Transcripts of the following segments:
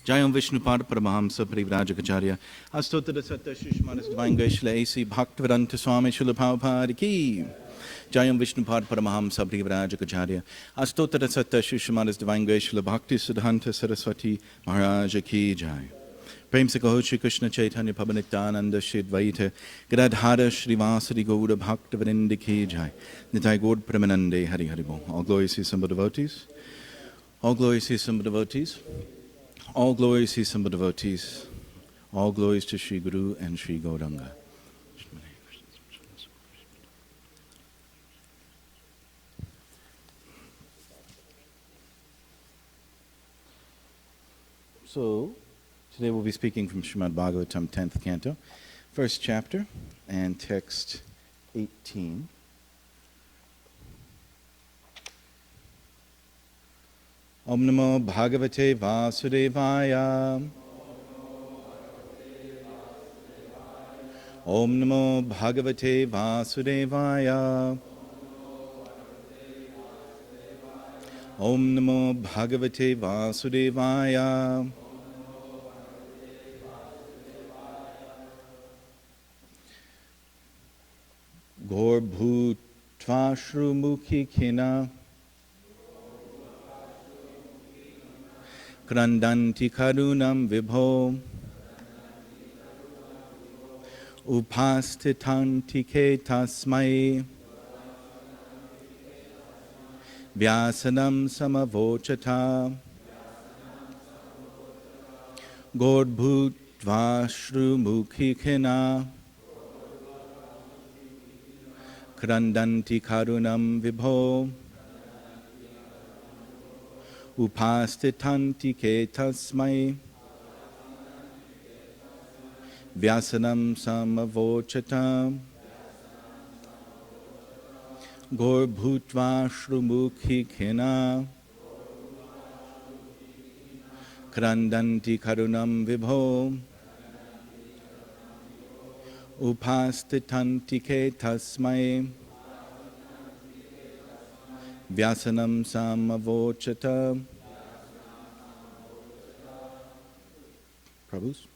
Jayam Vishnupad Paramahamsa Parivrajacharya Astotra Satta Shishmanas Divine Gaishla A.C. Bhaktivedanta Swami Srila Prabhupada Ki Jayam Vishnupad Paramahamsa Parivrajacharya Astotra Satta Shishmanas Divine Gaishla Bhakti Siddhanta Saraswati Maharaja Ki Jai Prem se kaho Shri Krishna Chaitanya Prabhu Shri Dvaita Gadadhara Srivasadi Gaura Bhaktivinoda Ki Jai Nitai Gaur Premanande Hari Hari Bol. All glories to some devotees. All glories to some devotees. All glories to some devotees. All glories to Sri Guru and Sri Gauranga. So, today we'll be speaking from Srimad Bhagavatam, 10th canto, first chapter, and text 18. Om Namo Bhagavate Vasudevaya. Om Namo Bhagavate Vasudevaya. Om Namo Bhagavate Vasudevaya. Gaur Bhutva Shrumukhi Khina Krandanti Karunam Vibho Upastitanti Ke Tasmai Vyasanam Samavochata Gaur Bhutva Shrumukhi Khina Krandanti Karunam Vibho Upastitanti Ke Tasmai Vyasanam Samavochata Gaur Bhutva Shrumukhi Khina Krandanti Karunam Vibho Upastitanti Ke Tasmai Vyasanam Samavochata. Prabhus.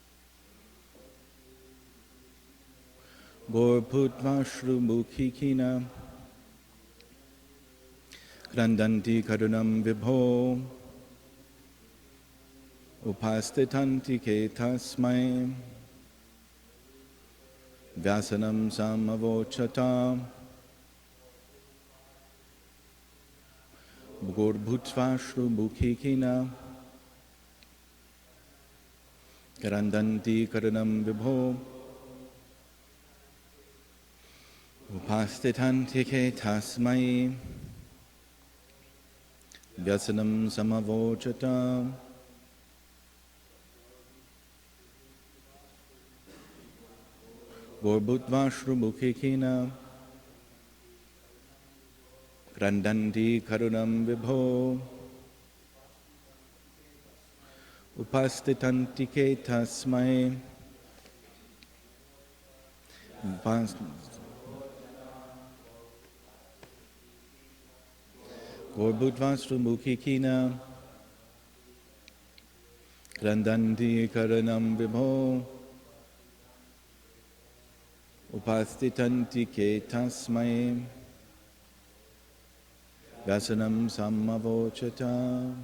Gaur Bhutva Shrumukhi Khina Krandanti Karunam Vibho Upastitanti Ke Tasmai Vyasanam Samavochata Gaur Bhutva Shrumukhi Khina Krandanti Karunam Vibho Upastitanti Ke Tasmai Vyasanam Samavochata Gaur Bhutva Shrumukhi Khina Krandanti Karunam Vibho Upastitanti Ke Tasmai Gaur Bhutva Shrumukhi Khina Krandanti Karunam Vibho Upastitanti Ke Tasmai Vyasanam Samavochata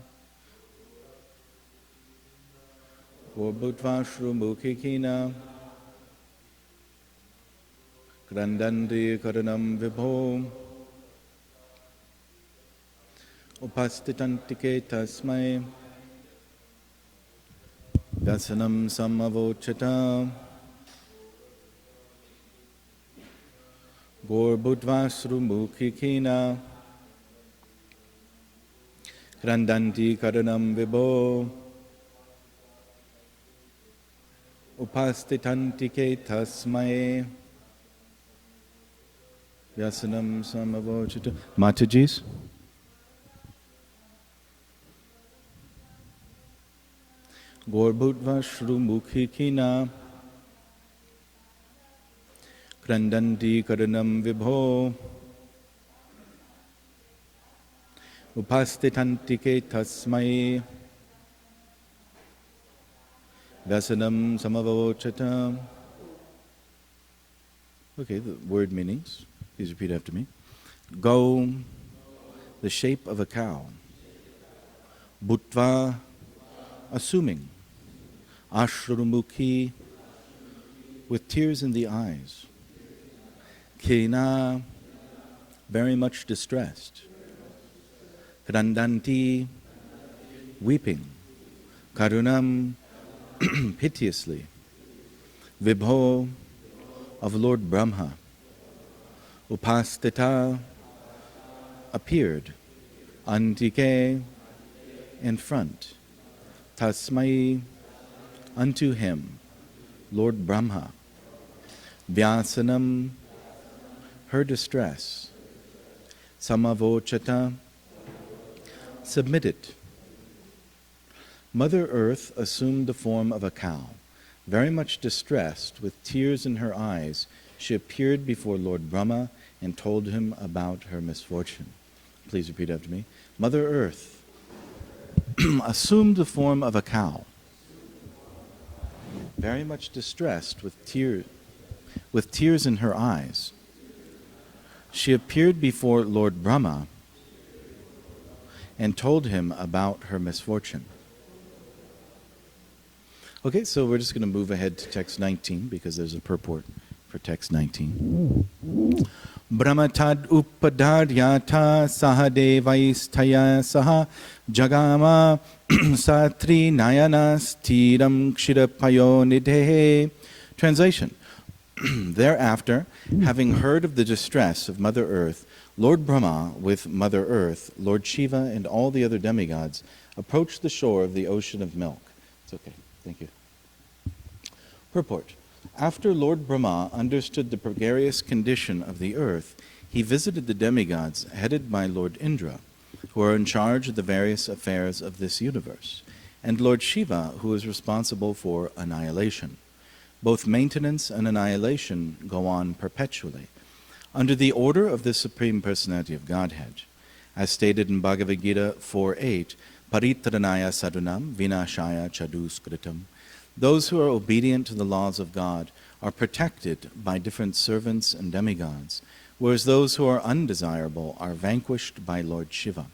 Gaur Bhutva Shrumukhi Khina Krandanti Karunam Vibho Upastitanti Ke Tasmai Vyasanam Samavochata Gaur Bhutva Shrumukhi Khina Krandanti Karunam Vibho Upastitanti Ke Tasmai Vyasanam Samavochata. Matajis. Gaur Bhutva Shrumukhi Khina Krandanti Karunam Vibho Upastitanti Ke Tasmai Vasanam samavochatam. Okay, the word meanings. Please repeat after me. Go, the shape of a cow. Bhutva, assuming. Ashrumukhi, with tears in the eyes. Khina, very much distressed. Krandanti, weeping. Karunam, piteously. Vibho, of Lord Brahma. Upastita, appeared. Antike, in front. Tasmai, unto him, Lord Brahma. Vyasanam, her distress. Samavochata, submitted. Mother Earth assumed the form of a cow. Very much distressed, with tears in her eyes, she appeared before Lord Brahma and told him about her misfortune. Please repeat after me. Mother Earth assumed the form of a cow. Very much distressed, with tears in her eyes, she appeared before Lord Brahma and told him about her misfortune. Okay, so we're just going to move ahead to text 19 because there's a purport for text 19. Brahmatad upadaryata sahadevaisthaya saha jagama satri nayana stiram kshirapayo nidhe. Translation. Thereafter, having heard of the distress of Mother Earth, Lord Brahma, with Mother Earth, Lord Shiva, and all the other demigods, approached the shore of the ocean of milk. It's okay. Thank you. Purport. After Lord Brahma understood the precarious condition of the earth, he visited the demigods headed by Lord Indra, who are in charge of the various affairs of this universe, and Lord Shiva, who is responsible for annihilation. Both maintenance and annihilation go on perpetually, under the order of the Supreme Personality of Godhead. As stated in Bhagavad Gita 4.8, Paritranaya sadunam vinashaya chaduskritam. Those who are obedient to the laws of God are protected by different servants and demigods, whereas those who are undesirable are vanquished by Lord Shiva.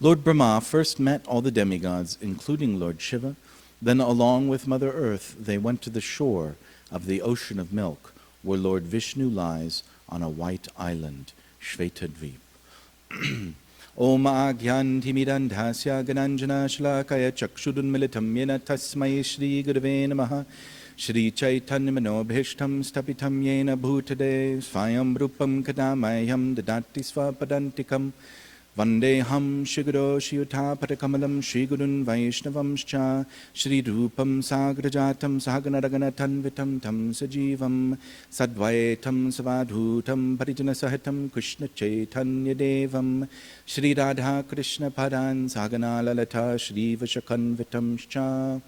Lord Brahma first met all the demigods, including Lord Shiva. Then, along with Mother Earth, they went to the shore of the ocean of milk, where Lord Vishnu lies on a white island, Shvetadvip. Om Agyantimidandhasya Gananjana Shlakaya Chakshudunmilitam Yena Tasmai Shri Gurave Namaha Shri Chaitanya Manobhishtam Stapitam Yena Bhutade Svayam Rupam Kadamayam Dadati Svapadantikam Vandeham Shiguro Shiyuta Patakamalam Shri Gurun Vaishnavamscha Shri Rupam Sagrajatam Sahaganaragana Tanvitam Tam Sajivam Sadvaitam Savadhutam Parijana Sahitam Krishna Chaitanya Devam Shri Radha Krishna Padan Sagana Lalata Shri Vashakanvitamscha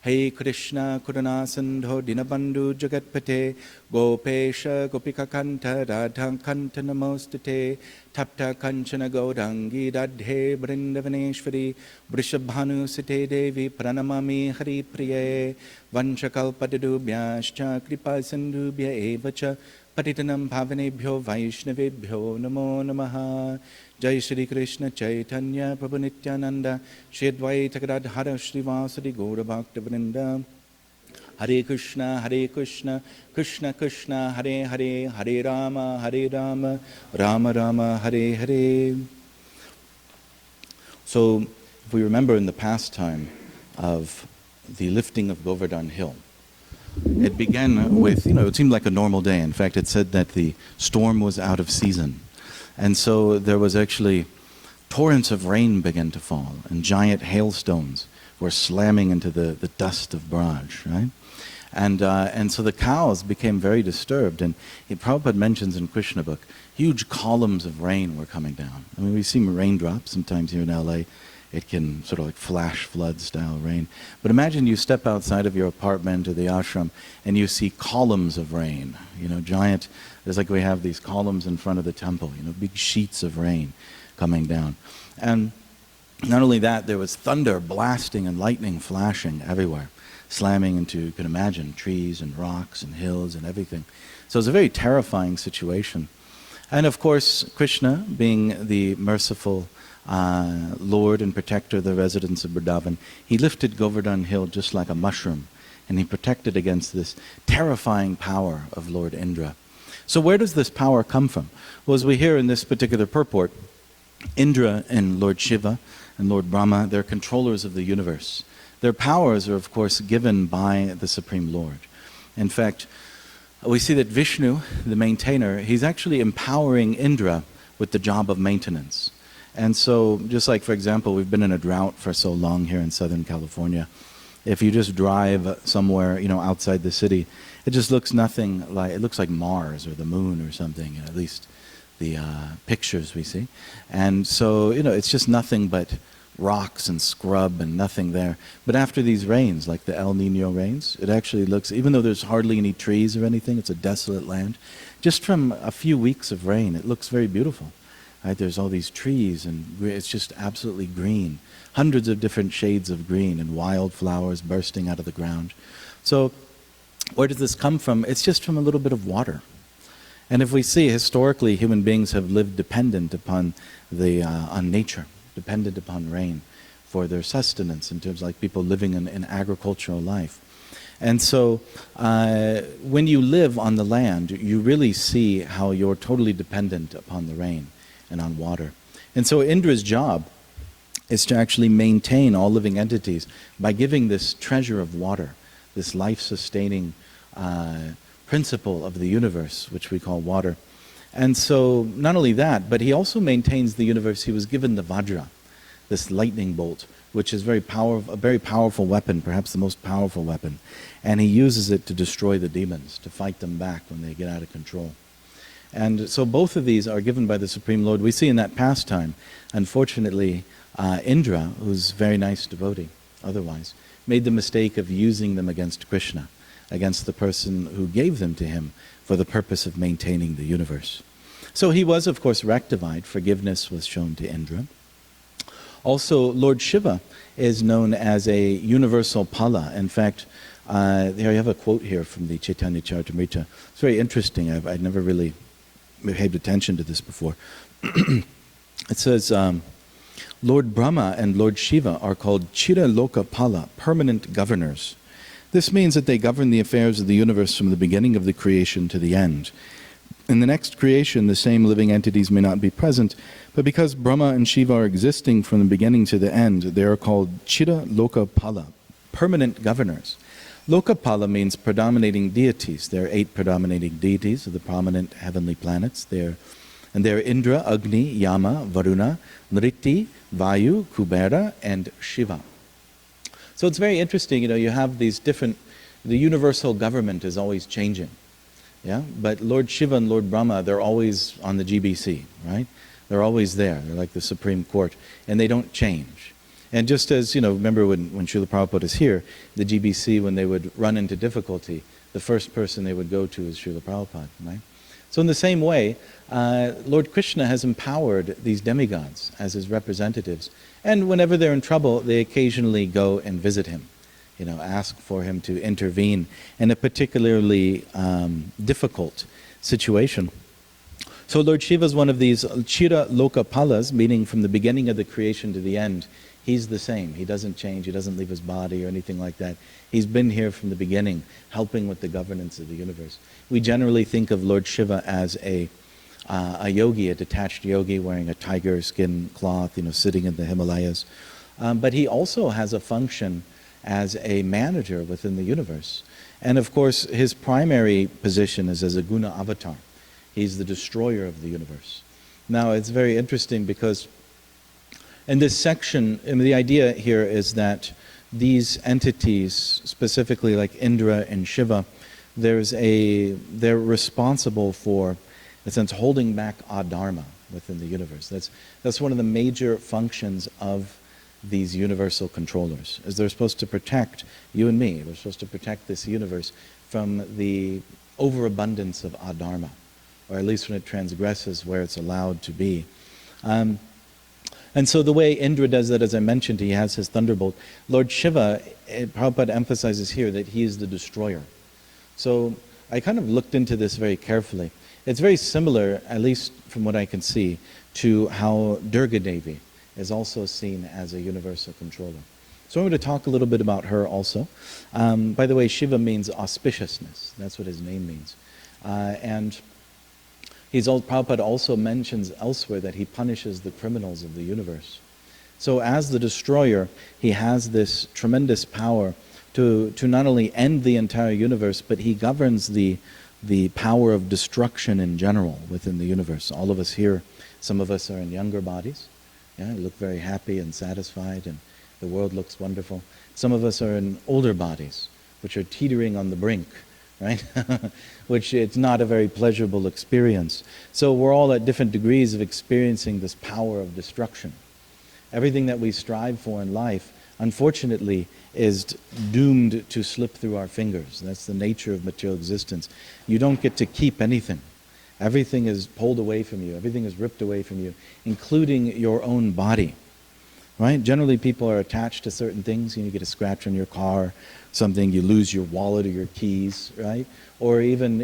Hey Krishna Kurana Sandho Dinabandhu Jagatpate Gopesha Gopika Kanta Radha Kanta Namostate Tapta Kanchana Gaurangi Radhe Brindavaneshwari Vrishabhanu Site Devi Pranamami Hari Priye Vanchakalpadubhyascha Kripa Sindhubhya Evacha Patitanam Bhavanebhyo Vaishnavebhyo Namo Namaha Jai Shri Krishna Chaitanya Prabhu Nityananda Shri Advaita Gadadhara Srivasadi Gaura Bhakta Vrinda Hare Krishna Krishna Krishna Hare Hare Hare Rama Rama Rama Hare Hare. So if we remember in the pastime of the lifting of Govardhan Hill, it began with, it seemed like a normal day. In fact, it said that the storm was out of season. And so there was actually torrents of rain began to fall, and giant hailstones were slamming into the dust of Braj, right? And so the cows became very disturbed. And Prabhupada mentions in Krishna book, huge columns of rain were coming down. I mean, we see raindrops sometimes here in LA. It can sort of like flash flood style rain. But imagine you step outside of your apartment or the ashram and you see columns of rain, giant. It's like we have these columns in front of the temple, big sheets of rain coming down. And Not only that, there was thunder blasting and lightning flashing everywhere, slamming into, you can imagine, trees and rocks and hills and everything. So it was a very terrifying situation. And of course, Krishna, being the merciful Lord and protector of the residents of Vrindavan, he lifted Govardhan Hill just like a mushroom, and he protected against this terrifying power of Lord Indra. So where does this power come from? Well, as we hear in this particular purport, Indra and Lord Shiva and Lord Brahma, they're controllers of the universe. Their powers are, of course, given by the Supreme Lord. In fact, we see that Vishnu, the maintainer, he's actually empowering Indra with the job of maintenance. And so, just like, for example, we've been in a drought for so long here in Southern California. If you just drive somewhere, outside the city, it just looks nothing like, it looks like Mars or the moon or something, at least the pictures we see. And so, it's just nothing but rocks and scrub and nothing there. But after these rains, like the El Nino rains, it actually looks, even though there's hardly any trees or anything, it's a desolate land, just from a few weeks of rain, it looks very beautiful. Right? There's all these trees and it's just absolutely green. Hundreds of different shades of green and wildflowers bursting out of the ground. So where does this come from? It's just from a little bit of water. And if we see historically, human beings have lived dependent upon on nature, dependent upon rain for their sustenance, in terms of like people living in agricultural life. And so when you live on the land, you really see how you're totally dependent upon the rain and on water. And so Indra's job is to actually maintain all living entities by giving this treasure of water, this life-sustaining principle of the universe, which we call water. And so not only that, but he also maintains the universe. He was given the Vajra, this lightning bolt, which is a very powerful weapon, perhaps the most powerful weapon. And he uses it to destroy the demons, to fight them back when they get out of control. And so both of these are given by the Supreme Lord. We see in that pastime, unfortunately, Indra, who's a very nice devotee otherwise, made the mistake of using them against Krishna, against the person who gave them to him for the purpose of maintaining the universe. So he was, of course, rectified. Forgiveness was shown to Indra. Also, Lord Shiva is known as a universal pala. In fact, here I have a quote here from the Chaitanya Charitamrita. It's very interesting. I'd never really paid attention to this before. It says, Lord Brahma and Lord Shiva are called Chira Loka Pala, permanent governors. This means that they govern the affairs of the universe from the beginning of the creation to the end. In the next creation, the same living entities may not be present, but because Brahma and Shiva are existing from the beginning to the end, they are called Chira Loka Pala, permanent governors. Lokapala means predominating deities. There are 8 predominating deities of the prominent heavenly planets. They're Indra, Agni, Yama, Varuna, Nriti, Vayu, Kubera, and Shiva. So it's very interesting, you have these different, the universal government is always changing. Yeah, but Lord Shiva and Lord Brahma, they're always on the GBC, right? They're always there. They're like the Supreme Court, and they don't change. And just as, remember when Srila Prabhupada is here, the GBC, when they would run into difficulty, the first person they would go to is Srila Prabhupada, right? So in the same way, Lord Krishna has empowered these demigods as his representatives. And whenever they're in trouble, they occasionally go and visit him, ask for him to intervene in a particularly difficult situation. So Lord Shiva is one of these Chira Loka Palas, meaning from the beginning of the creation to the end. He's the same. He doesn't change. He doesn't leave his body or anything like that. He's been here from the beginning, helping with the governance of the universe. We generally think of Lord Shiva as a yogi, a detached yogi wearing a tiger skin cloth, sitting in the Himalayas. But he also has a function as a manager within the universe. And of course, his primary position is as a guna avatar. He's the destroyer of the universe. Now, it's very interesting because in this section, the idea here is that these entities, specifically like Indra and Shiva, they're responsible for, in a sense, holding back adharma within the universe. That's one of the major functions of these universal controllers, is they're supposed to protect you and me. They're supposed to protect this universe from the overabundance of adharma, or at least when it transgresses where it's allowed to be. And so the way Indra does that, as I mentioned, he has his thunderbolt. Lord Shiva, Prabhupada emphasizes here that he is the destroyer. So I kind of looked into this very carefully. It's very similar, at least from what I can see, to how Durga Devi is also seen as a universal controller. So I'm going to talk a little bit about her also. By the way, Shiva means auspiciousness. That's what his name means. And Prabhupada also mentions elsewhere that he punishes the criminals of the universe. So as the destroyer, he has this tremendous power to not only end the entire universe, but he governs the power of destruction in general within the universe. All of us here, some of us are in younger bodies. Yeah, look very happy and satisfied, and the world looks wonderful. Some of us are in older bodies, which are teetering on the brink, right? Which it's not a very pleasurable experience. So we're all at different degrees of experiencing this power of destruction. Everything that we strive for in life, unfortunately, is doomed to slip through our fingers. That's the nature of material existence. You don't get to keep anything. Everything is pulled away from you. Everything is ripped away from you, including your own body. Right? Generally, people are attached to certain things. You get a scratch on your car, something, you lose your wallet or your keys, right? Or even,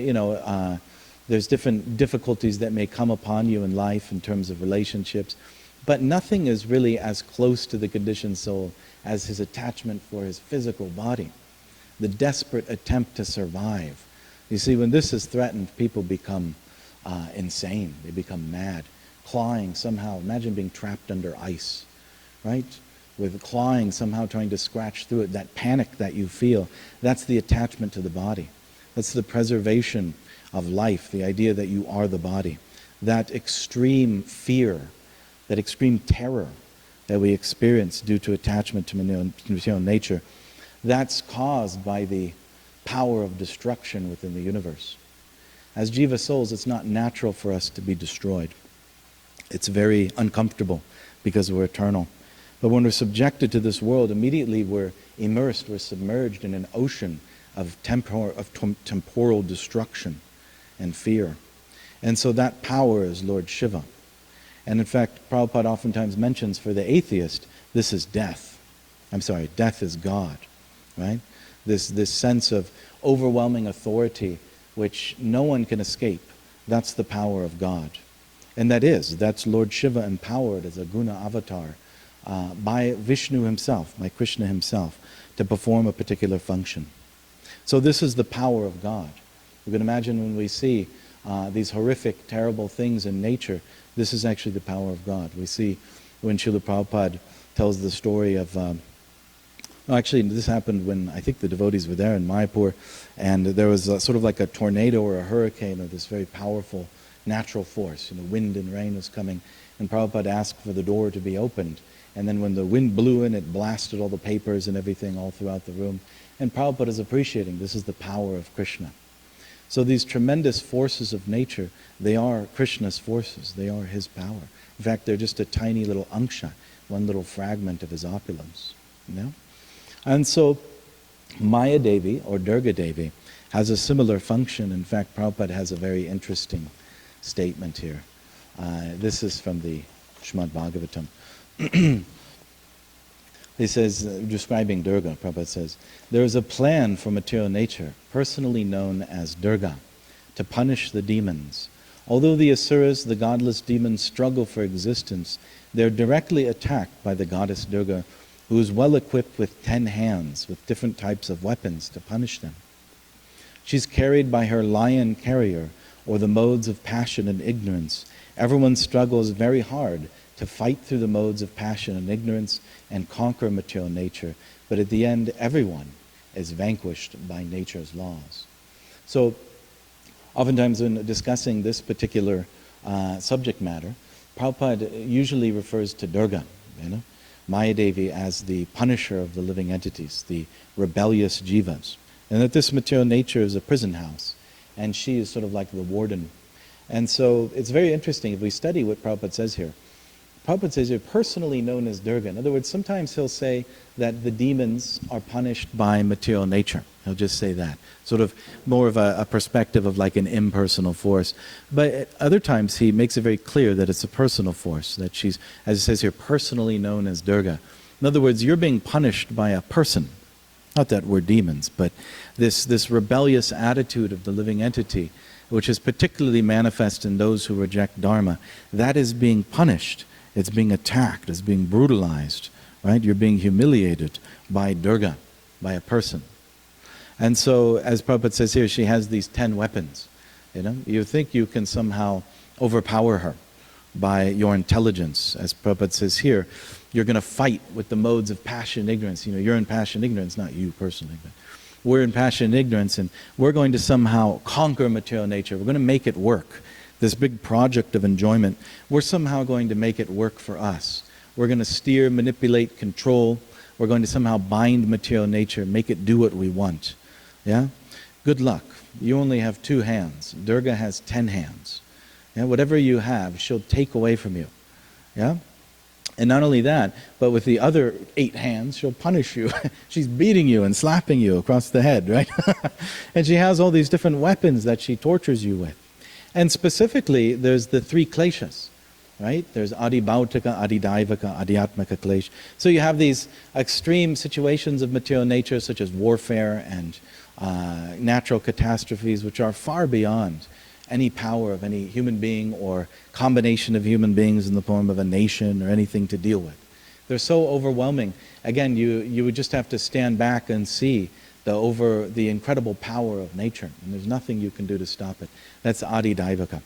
there's different difficulties that may come upon you in life in terms of relationships. But nothing is really as close to the conditioned soul as his attachment for his physical body, the desperate attempt to survive. You see, when this is threatened, people become insane. They become mad, clawing somehow. Imagine being trapped under ice, right? With clawing, somehow trying to scratch through it. That panic that you feel, that's the attachment to the body. That's the preservation of life, the idea that you are the body. That extreme fear, that extreme terror that we experience due to attachment to material nature, that's caused by the power of destruction within the universe. As Jiva souls, it's not natural for us to be destroyed. It's very uncomfortable because we're eternal. But when we're subjected to this world, immediately we're immersed, we're submerged in an ocean of temporal destruction and fear. And so that power is Lord Shiva. And in fact, Prabhupada oftentimes mentions for the atheist, this is death. Death is God, right? This sense of overwhelming authority which no one can escape. That's the power of God. And that's Lord Shiva empowered as a guna avatar by Vishnu himself, by Krishna himself, to perform a particular function. So this is the power of God. You can imagine when we see these horrific, terrible things in nature, this is actually the power of God. We see when Srila Prabhupada tells the story of, actually this happened when I think the devotees were there in Mayapur, and there was sort of like a tornado or a hurricane or this very powerful natural force. Wind and rain was coming, and Prabhupada asked for the door to be opened. And then when the wind blew in, it blasted all the papers and everything all throughout the room. And Prabhupada is appreciating this is the power of Krishna. So these tremendous forces of nature, they are Krishna's forces. They are his power. In fact, they're just a tiny little anksha, one little fragment of his opulence. And so Maya Devi, or Durga Devi, has a similar function. In fact, Prabhupada has a very interesting statement here. This is from the Srimad Bhagavatam. He says, describing Durga, Prabhupada says, there is a plan for material nature, personally known as Durga, to punish the demons. Although the asuras, the godless demons, struggle for existence, they are directly attacked by the goddess Durga, who is well equipped with 10 hands, with different types of weapons to punish them. She's carried by her lion carrier, or the modes of passion and ignorance. Everyone struggles very hard to fight through the modes of passion and ignorance and conquer material nature. But at the end, everyone is vanquished by nature's laws. So, oftentimes when discussing this particular subject matter, Prabhupada usually refers to Durga, Maya Devi, as the punisher of the living entities, the rebellious jivas. And that this material nature is a prison house, and she is sort of like the warden. And so it's very interesting, if we study what Prabhupada says here, Prabhupada says you're personally known as Durga. In other words, sometimes he'll say that the demons are punished by material nature. He'll just say that. Sort of more of a perspective of like an impersonal force. But at other times he makes it very clear that it's a personal force, that she's, as it says here, personally known as Durga. In other words, you're being punished by a person. Not that we're demons, but this rebellious attitude of the living entity, which is particularly manifest in those who reject Dharma, that is being punished. It's being attacked, it's being brutalized, right? You're being humiliated by Durga, by a person. And so, as Prabhupada says here, she has these 10 weapons. You think you can somehow overpower her by your intelligence. As Prabhupada says here, you're going to fight with the modes of passion and ignorance. You're in passion and ignorance, not you personally, but we're in passion and ignorance, and we're going to somehow conquer material nature. We're going to make it work. This big project of enjoyment, we're somehow going to make it work for us. We're going to steer, manipulate, control. We're going to somehow bind material nature, make it do what we want. Yeah? Good luck. You only have 2 hands. Durga has 10 hands. Yeah? Whatever you have, she'll take away from you. Yeah? And not only that, but with the other 8 hands, she'll punish you. She's beating you and slapping you across the head, right? And she has all these different weapons that she tortures you with. And specifically, there's the 3 kleshas, right? There's adibhautika, adidaivaka, adhyatmika klesh. So you have these extreme situations of material nature, such as warfare and natural catastrophes, which are far beyond any power of any human being or combination of human beings in the form of a nation or anything to deal with. They're so overwhelming. Again, you would just have to stand back and see the incredible power of nature, and there's nothing you can do to stop it. That's Adi Daivaka.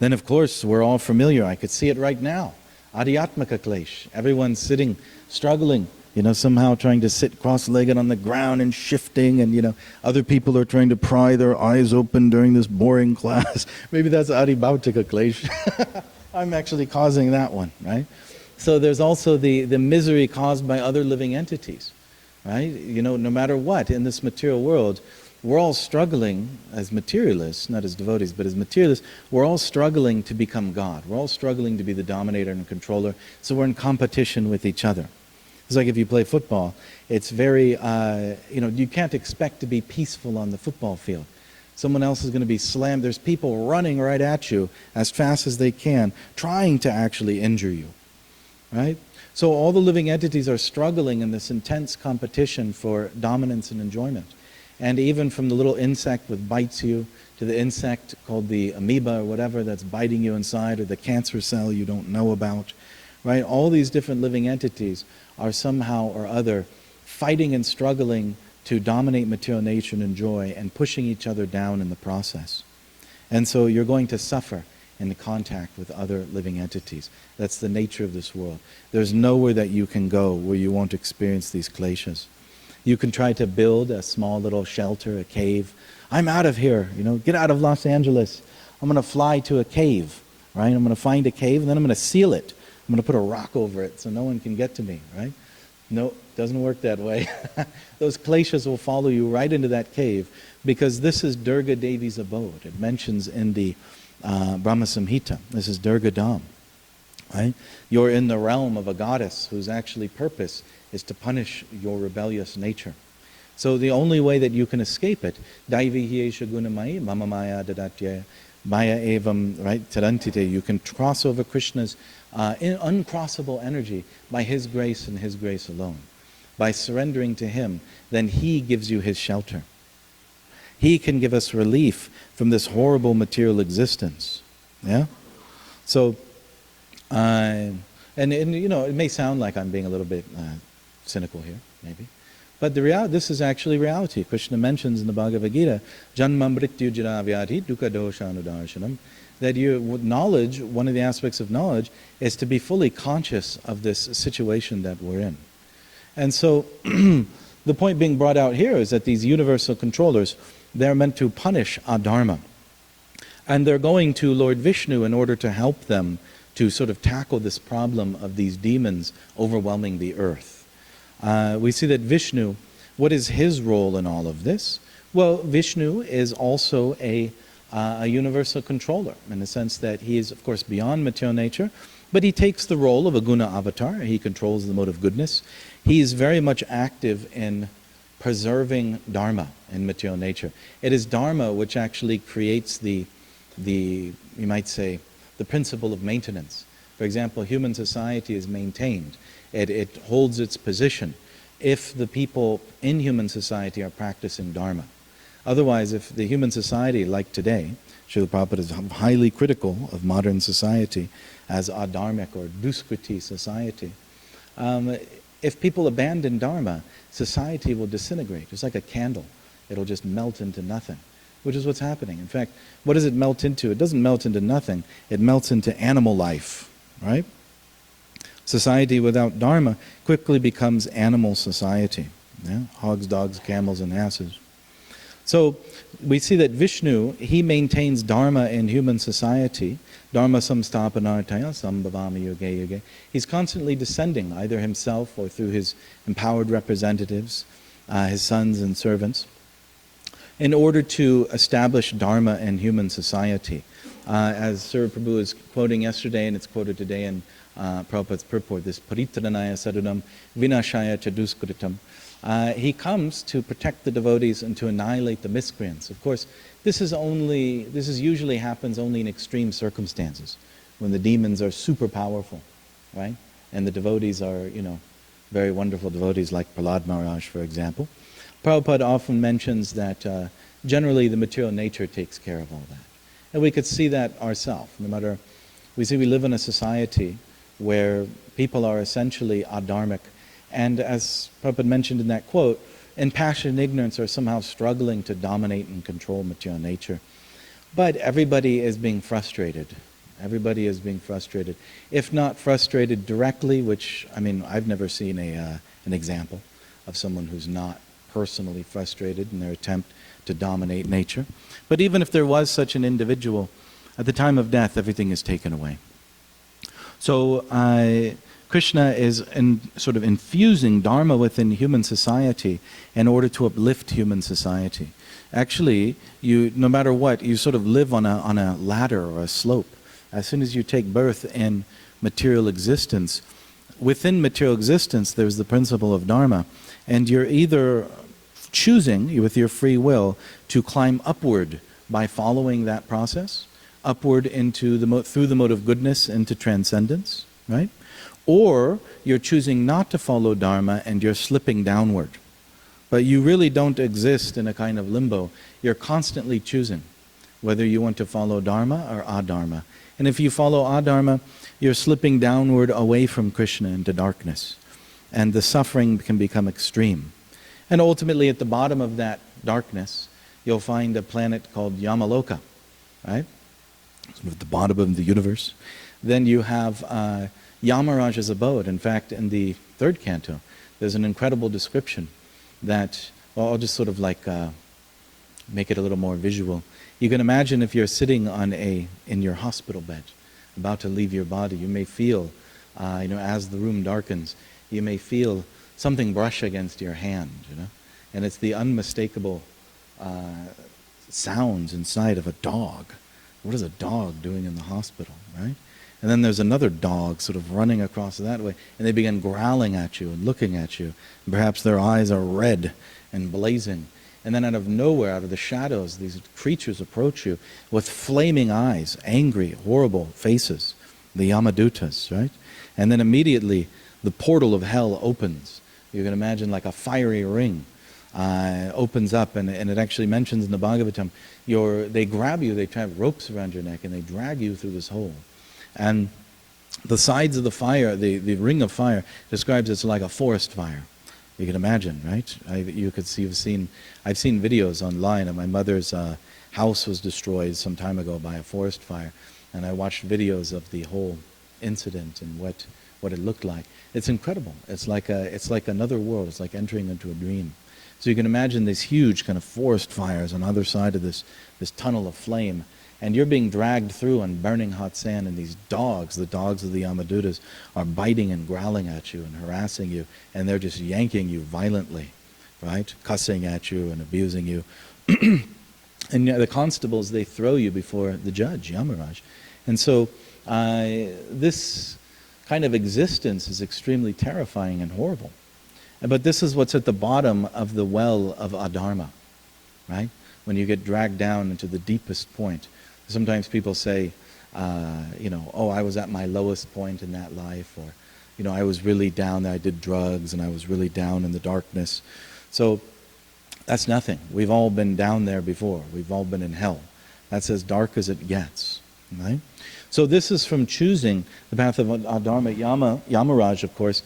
Then, of course, we're all familiar. I could see it right now. Adhyatmika klesh. Everyone's sitting, struggling, somehow trying to sit cross-legged on the ground and shifting, and, other people are trying to pry their eyes open during this boring class. Maybe that's adibhautika klesh. I'm actually causing that one, right? So there's also the misery caused by other living entities, right? No matter what, in this material world, we're all struggling as materialists, not as devotees, but as materialists, we're all struggling to become God. We're all struggling to be the dominator and controller, so we're in competition with each other. It's like if you play football, it's very, you can't expect to be peaceful on the football field. Someone else is going to be slammed. There's people running right at you as fast as they can, trying to actually injure you, right? So all the living entities are struggling in this intense competition for dominance and enjoyment. And even from the little insect that bites you, to the insect called the amoeba or whatever that's biting you inside, or the cancer cell you don't know about, right? All these different living entities are somehow or other fighting and struggling to dominate material nature and enjoy, and pushing each other down in the process. And so you're going to suffer in the contact with other living entities. That's the nature of this world. There's nowhere that you can go where you won't experience these kleshas. You can try to build a small little shelter, a cave. I'm out of here, get out of Los Angeles. I'm going to fly to a cave, right? I'm going to find a cave, and then I'm going to seal it. I'm going to put a rock over it so no one can get to me, right? No, it doesn't work that way. Those kleshas will follow you right into that cave, because this is Durga Devi's abode. It mentions in the Brahma Samhita, this is Durga Dham, right? You're in the realm of a goddess whose actually purpose is to punish your rebellious nature. So the only way that you can escape it, Daivi hiesha gunamai mama maya dadatya maya evam, right, tarantite, you can cross over Krishna's uncrossable energy by his grace and his grace alone. By surrendering to him, then he gives you his shelter. He can give us relief from this horrible material existence. Yeah? So, and it may sound like I'm being a little bit cynical here, maybe. But this is actually reality. Krishna mentions in the Bhagavad Gita, Janma mrityu jara vyadhi dukkha dosha anudarshanam, that knowledge, one of the aspects of knowledge, is to be fully conscious of this situation that we're in. And so, the point being brought out here is that these universal controllers, they're meant to punish adharma. And they're going to Lord Vishnu in order to help them to sort of tackle this problem of these demons overwhelming the earth. We see that Vishnu, what is his role in all of this? Well, Vishnu is also a universal controller, in the sense that he is, of course, beyond material nature, But he takes the role of a guna avatar. He controls the mode of goodness. He is very much active in preserving dharma in material nature. It is dharma which actually creates the you might say, the principle of maintenance. For example, human society is maintained. It holds its position if the people in human society are practicing dharma. Otherwise, if the human society, like today, Srila Prabhupada is highly critical of modern society as adharmic or duskriti society. If people abandon dharma, society will disintegrate. It's like a candle. It'll just melt into nothing, which is what's happening. In fact, what does it melt into? It doesn't melt into nothing. It melts into animal life, right? Society without dharma quickly becomes animal society. Yeah? Hogs, dogs, camels, and asses. So we see that Vishnu, he maintains dharma in human society. Dharma samstapanartaya sambhavami yuge yuge. He's constantly descending, either himself or through his empowered representatives, his sons and servants, in order to establish dharma in human society. As Sri Prabhu is quoting yesterday, and it's quoted today in Prabhupada's purport, this paritranaya sadunam vinashaya chaduskritam. He comes to protect the devotees and to annihilate the miscreants. Of course, this usually happens only in extreme circumstances, when the demons are super powerful, right? And the devotees are, very wonderful devotees like Prahlad Maharaj, for example. Prabhupada often mentions that generally the material nature takes care of all that. And we could see that ourselves. We live in a society where people are essentially adharmic. And as Prabhupada mentioned in that quote, in passion and ignorance are somehow struggling to dominate and control material nature. But everybody is being frustrated. Everybody is being frustrated. If not frustrated directly, which, I've never seen an example of someone who's not personally frustrated in their attempt to dominate nature. But even if there was such an individual, at the time of death, everything is taken away. So Krishna is sort of infusing dharma within human society in order to uplift human society. Actually, no matter what, you sort of live on a ladder or a slope. As soon as you take birth in material existence, within material existence there's the principle of dharma, and you're either choosing with your free will to climb upward by following that process, upward into through the mode of goodness into transcendence, right? Or you're choosing not to follow dharma and you're slipping downward. But you really don't exist in a kind of limbo. You're constantly choosing whether you want to follow dharma or adharma. And if you follow adharma, you're slipping downward away from Krishna into darkness. And the suffering can become extreme. And ultimately at the bottom of that darkness, you'll find a planet called Yamaloka, right? Sort of at the bottom of the universe. Then you have Yamaraja's abode. In fact, in the third canto, there's an incredible description that, well, I'll just sort of make it a little more visual. You can imagine if you're sitting in your hospital bed, about to leave your body, you may feel, as the room darkens, you may feel something brush against your hand, and it's the unmistakable sounds inside of a dog. What is a dog doing in the hospital, right? And then there's another dog sort of running across that way, and they begin growling at you and looking at you. And perhaps their eyes are red and blazing. And then out of nowhere, out of the shadows, these creatures approach you with flaming eyes, angry, horrible faces, the Yamadutas, right? And then immediately the portal of hell opens. You can imagine like a fiery ring opens up, and it actually mentions in the Bhagavatam, they grab you, they tie ropes around your neck, and they drag you through this hole. And the sides of the fire, the ring of fire, describes it's like a forest fire. You can imagine, right? I've seen videos online of my mother's house was destroyed some time ago by a forest fire, and I watched videos of the whole incident and what it looked like. It's incredible. It's like another world. It's like entering into a dream. So you can imagine these huge kind of forest fires on the other side of this tunnel of flame, and you're being dragged through on burning hot sand, and these dogs, the dogs of the Yamadutas, are biting and growling at you and harassing you, and they're just yanking you violently, right? Cussing at you and abusing you. And the constables, they throw you before the judge, Yamaraj. And so this kind of existence is extremely terrifying and horrible. But this is what's at the bottom of the well of adharma, right? When you get dragged down into the deepest point. Sometimes people say, oh, I was at my lowest point in that life, or, I was really down, I did drugs, and I was really down in the darkness. So that's nothing. We've all been down there before. We've all been in hell. That's as dark as it gets, right? So this is from choosing the path of adharma. Yamaraj, of course,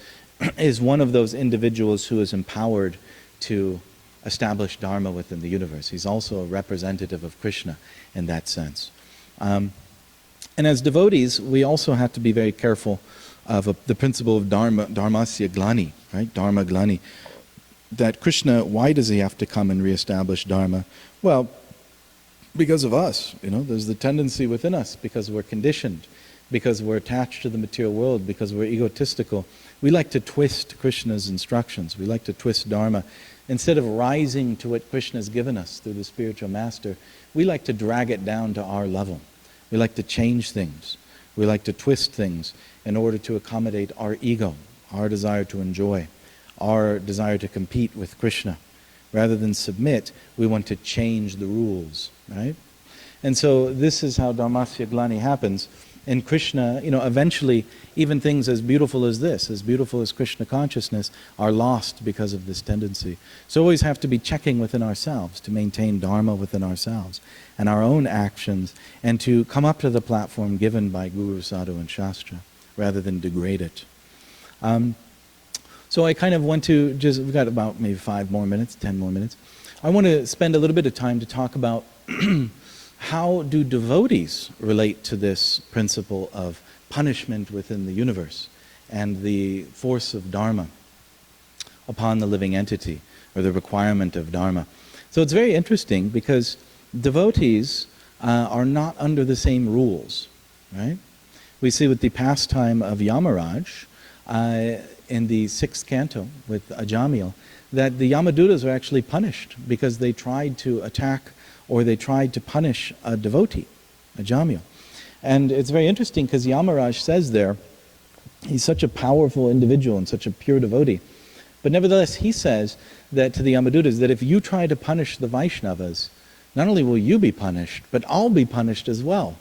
is one of those individuals who is empowered to establish dharma within the universe. He's also a representative of Krishna in that sense. And as devotees, we also have to be very careful of the principle of dharmasya glani, right? Dharma glani. That Krishna, why does he have to come and reestablish dharma? Well, because of us. There's the tendency within us, because we're conditioned, because we're attached to the material world, because we're egotistical. We like to twist Krishna's instructions. We like to twist dharma. Instead of rising to what Krishna has given us through the spiritual master, we like to drag it down to our level. We like to change things. We like to twist things in order to accommodate our ego, our desire to enjoy, our desire to compete with Krishna. Rather than submit, we want to change the rules, right? And so this is how dharmasya glani happens. And Krishna, eventually, even things as beautiful as this, as beautiful as Krishna consciousness, are lost because of this tendency. So always have to be checking within ourselves to maintain dharma within ourselves and our own actions, and to come up to the platform given by Guru, Sadhu, and Shastra, rather than degrade it. So I kind of want to we've got about maybe 5 more minutes, 10 more minutes. I want to spend a little bit of time to talk about how do devotees relate to this principle of punishment within the universe and the force of dharma upon the living entity, or the requirement of dharma. So it's very interesting because devotees are not under the same rules, right? We see with the pastime of Yamaraj in the 6th canto with Ajamil that the Yamadutas are actually punished because they tried to attack or they tried to punish a devotee, a Jamil. And it's very interesting because Yamaraj says there, he's such a powerful individual and such a pure devotee, but nevertheless he says that to the Yamadutas, that if you try to punish the Vaishnavas, not only will you be punished, but I'll be punished as well,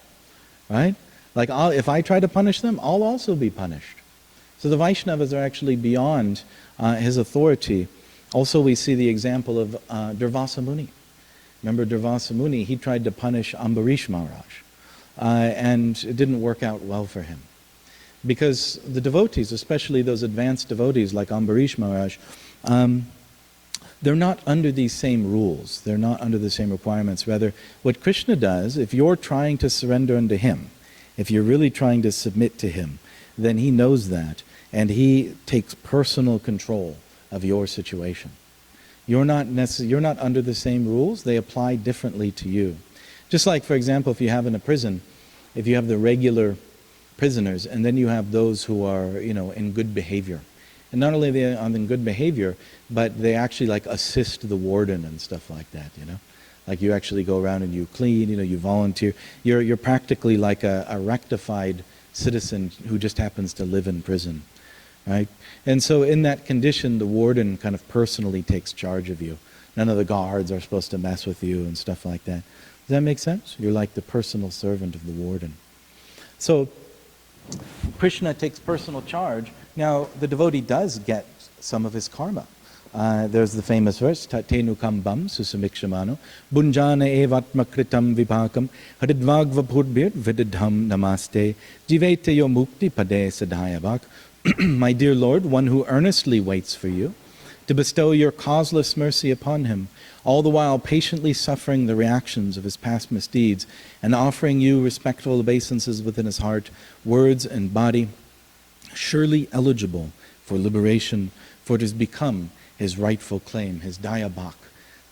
right? Like if I try to punish them, I'll also be punished. So the Vaishnavas are actually beyond his authority. Also we see the example of Durvasa Muni. Remember Durvasa Muni, he tried to punish Ambarish Maharaj, and it didn't work out well for him. Because the devotees, especially those advanced devotees like Ambarish Maharaj, they're not under these same rules, they're not under the same requirements. Rather, what Krishna does, if you're trying to surrender unto him, if you're really trying to submit to him, then he knows that, and he takes personal control of your situation. You're not under the same rules, they apply differently to you. Just like, for example, if you have in a prison, if you have the regular prisoners, and then you have those who are, in good behavior. And not only are they in good behavior, but they actually assist the warden and stuff like that, Like you actually go around and you clean, you volunteer. You're practically like a rectified citizen who just happens to live in prison, right? And so in that condition, the warden kind of personally takes charge of you. None of the guards are supposed to mess with you and stuff like that. Does that make sense? You're like the personal servant of the warden. So Krishna takes personal charge. Now, the devotee does get some of his karma. There's the famous verse, Tatenu kambam susamikshamano, bunjana evatma kritam vipakam, hadidvagvapudbir vididham namaste, jivete yo mukti pade sadhayavak. My dear Lord, one who earnestly waits for you, to bestow your causeless mercy upon him, all the while patiently suffering the reactions of his past misdeeds, and offering you respectful obeisances within his heart, words and body, surely eligible for liberation, for it has become his rightful claim, his dayabak.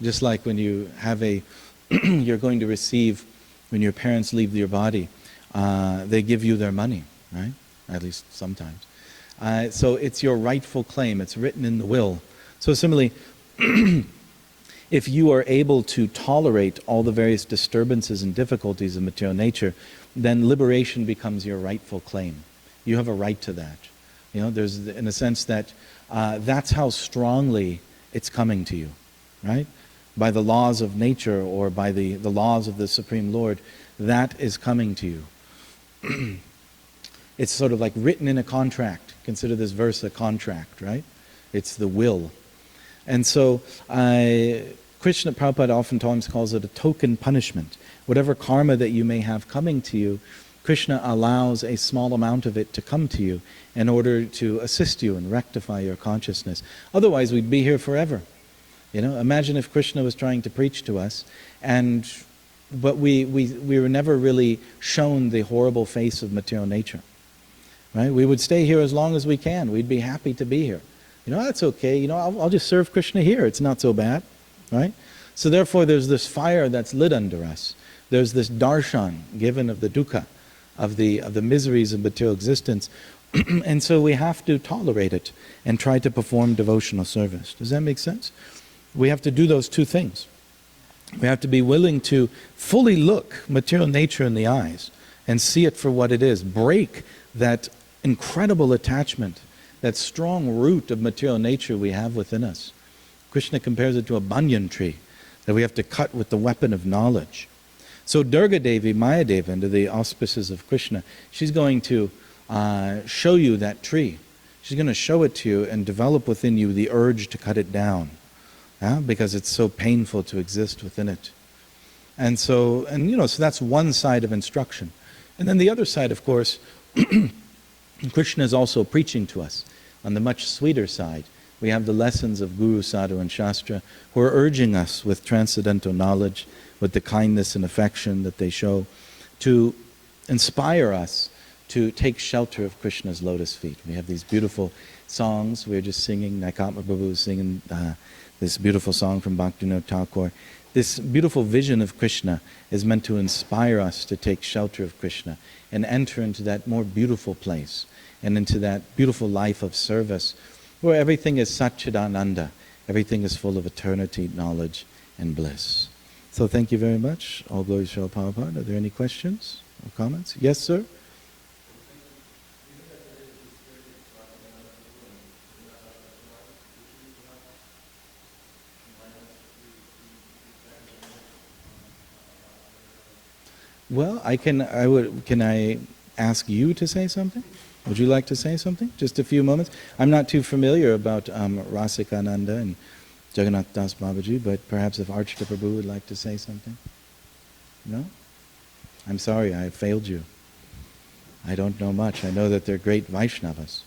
Just like when you have you're going to receive, when your parents leave your body, they give you their money, right? At least sometimes. So it's your rightful claim, it's written in the will. So similarly, if you are able to tolerate all the various disturbances and difficulties of material nature, then liberation becomes your rightful claim. You have a right to that. You know, there's, in a sense that that's how strongly it's coming to you, right? By the laws of nature or by the laws of the Supreme Lord, that is coming to you. It's sort of like written in a contract. Consider this verse a contract, right? It's the will. And so Krishna Prabhupada oftentimes calls it a token punishment. Whatever karma that you may have coming to you, Krishna allows a small amount of it to come to you in order to assist you and rectify your consciousness. Otherwise, we'd be here forever. You know, imagine if Krishna was trying to preach to us, but we were never really shown the horrible face of material nature. Right? We would stay here as long as we can. We'd be happy to be here. You know, that's okay. You know, I'll just serve Krishna here. It's not so bad. Right? So therefore, there's this fire that's lit under us. There's this darshan given of the dukkha, of the miseries of material existence. And so we have to tolerate it and try to perform devotional service. Does that make sense? We have to do those two things. We have to be willing to fully look material nature in the eyes and see it for what it is. Break that incredible attachment, that strong root of material nature we have within us. Krishna compares it to a banyan tree that we have to cut with the weapon of knowledge. So Durga Devi, Maya Devi, under the auspices of Krishna, she's going to show you that tree. She's going to show it to you and develop within you the urge to cut it down, because it's so painful to exist within it. And so, so that's one side of instruction. And then the other side, of course, Krishna is also preaching to us. On the much sweeter side, we have the lessons of Guru, Sadhu, and Shastra, who are urging us with transcendental knowledge, with the kindness and affection that they show, to inspire us to take shelter of Krishna's lotus feet. We have these beautiful songs. We're just singing, Naikatma Prabhu is singing this beautiful song from Bhaktivinoda Thakur. This beautiful vision of Krishna is meant to inspire us to take shelter of Krishna and enter into that more beautiful place and into that beautiful life of service where everything is Satchidananda, everything is full of eternity, knowledge, and bliss. So thank you very much. All glories to Srila Prabhupada. Are there any questions or comments? Yes, sir? Well, can I ask you to say something? Would you like to say something? Just a few moments. I'm not too familiar about Rasikananda and Jagannath Das Babaji, but perhaps if Archita Prabhu would like to say something? No? I'm sorry, I failed you. I don't know much. I know that they're great Vaishnavas.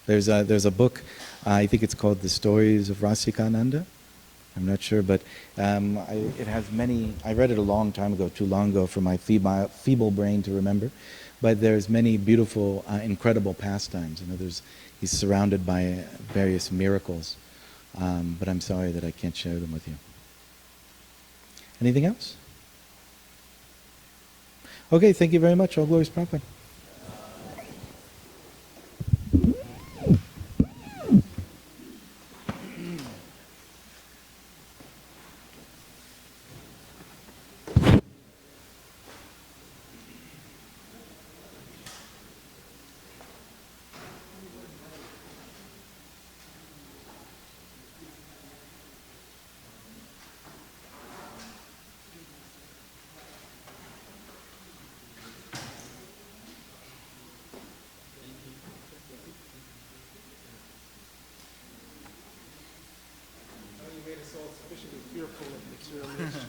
There's a book, I think it's called The Stories of Rasikananda. I'm not sure, but it has many. I read it a long time ago, too long ago for my feeble brain to remember. But there's many beautiful, incredible pastimes. He's surrounded by various miracles. But I'm sorry that I can't share them with you. Anything else? Okay, thank you very much. All glories Prabhupada. You made us all sufficiently fearful of material nature.